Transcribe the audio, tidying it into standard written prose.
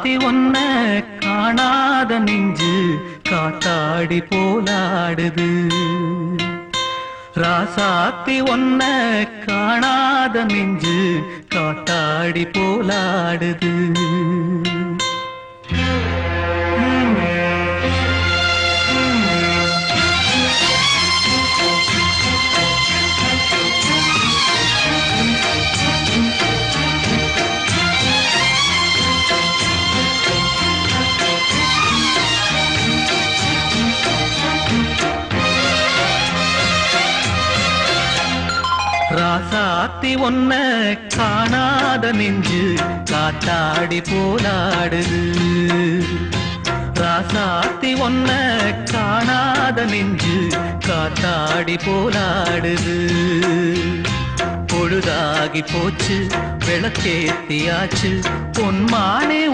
ராசாத்தி ஒன்ன காணாத நெஞ்சு காத்தாடி போலாடுது. ராசாத்தி ஒன்ன காணாத நெஞ்சு காத்தாடி போலாடுது. ராசாத்தி ஒன்ன காணாத நெஞ்சு காத்தாடி போலாடுது. ராசாத்தி ஒன்ன காணாத நெஞ்சு காத்தாடி போலாடுது. பொழுதாகி போச்சு விளக்கேத்தியாச்சு பொன்மானே